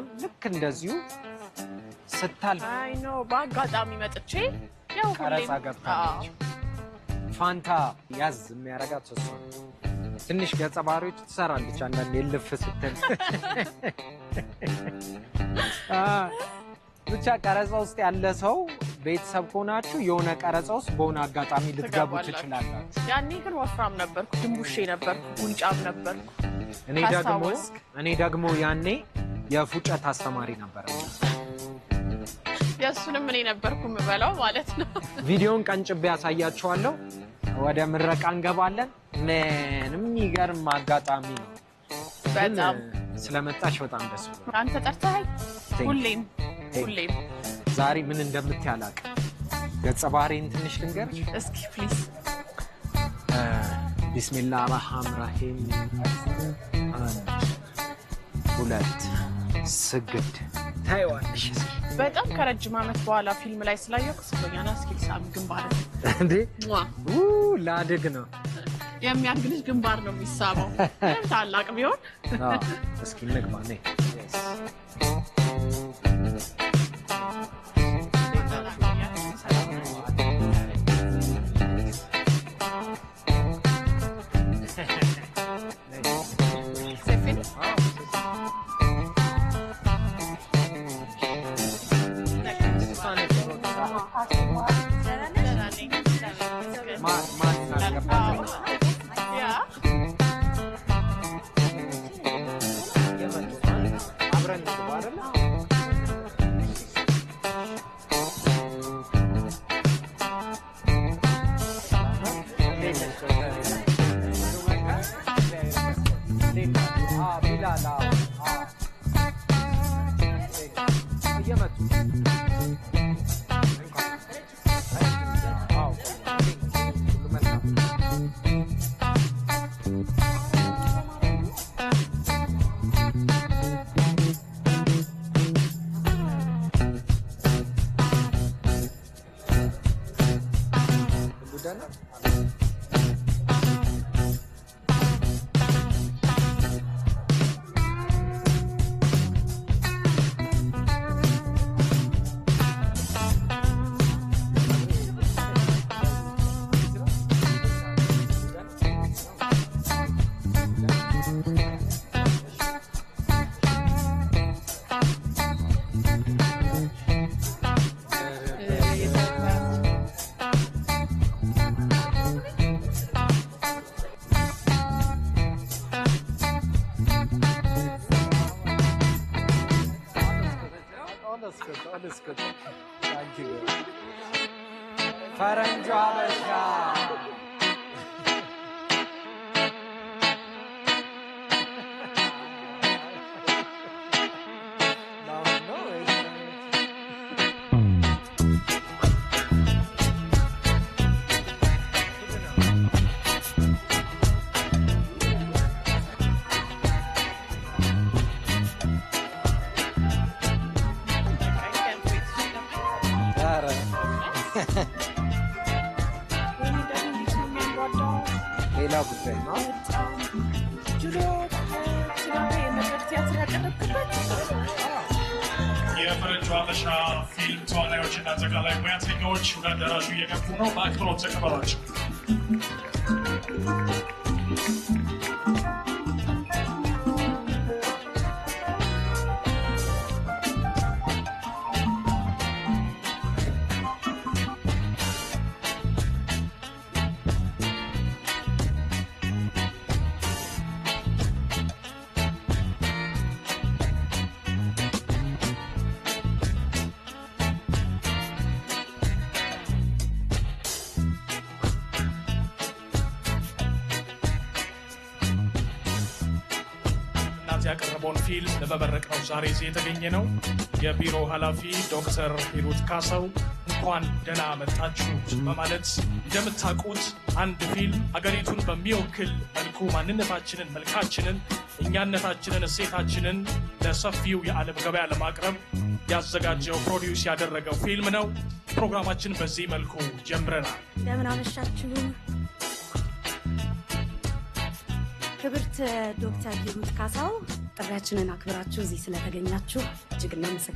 አላቃትም ልክ እንደዚሁ ስታልፍ አይ ኖ በአጋጣሚ መጥቼ ያው ቀረጻ ገብታለች ፋንታ ያዝ የሚያረጋት እሷ ትንሽ ገጸ ባህሪዎች ትሰራለች አንዳንዴ ልፍ ስትል ብቻ ቀረጻ ውስጥ ያለ ሰው ቤተሰብ ሆናችሁ የሆነ ቀረጻ ውስጥ በሆነ አጋጣሚ ልትገቡ ትችላላችሁ ያኔ ግን ወፍራም ነበርኩ ድንቡሼ ነበርኩ ጉንጫም ነበርኩ እኔ ደግሞ ያኔ የፉጨት አስተማሪ ነበር ያሱንም እኔ ነበርኩ የምበላው ማለት ነው ቪዲዮን ቀንጭቤ ያሳያችኋለሁ ወደ ምረቃ እንገባለን ምንም ይገርም አጋጣሚ ነው በጣም ስለመጣሽ በጣም ደስ ብሎኛል አንተ ጠርተኸኝ ሁሌም ዛሬ ምን እንደምትያላቅ ገጸ ባህሪን ትንሽ ልንገርሽ እስኪ ፕሊዝ ቢስሚላህ ረህማን ረሂም ሁለት ስግድ ታይዋለሽ በጣም ከረጅም ዓመት በኋላ ፊልም ላይ ስላየው ከስቶኛና እስኪ ሳም ግንባር እንዴ ላድግ ነው የሚያድግ ልጅ ግንባር ነው የሚሳበው ታላቅ ቢሆን እስኪ እንግባ ነይ Alles gut. Danke. ፈረንጇ አበሻ ሌላ ጉዳይ ነው የፈረንጇ አበሻ ፊልም ተዋናዮችና አጠቃላይ ሙያተኞች ወደ አዳራሹ እየገቡ ነው በአክብሮት ተቀበሏቸው ያቀረበውን ፊልም ለመመረቅ ነው ዛሬ እዚህ የተገኘ ነው። የቢሮ ኃላፊ ዶክተር ሂሩት ካሳው እንኳን ደህና መጣችሁ በማለት እንደምታውቁት አንድ ፊልም ሀገሪቱን በሚወክል መልኩ ማንነታችንን፣ መልካችንን፣ እኛነታችንን፣ እሴታችንን ለሰፊው የዓለም ገበያ ለማቅረብ ያዘጋጀው ፕሮዲውስ ያደረገው ፊልም ነው። ፕሮግራማችን በዚህ መልኩ ጀምረናል። እንደምን አመሻችሁ። ክብርት ዶክተር ሂሩት ካሳው ጥሪያችንን አክብራችሁ እዚህ ስለተገኛችሁ እጅግ እናመሰግናለን።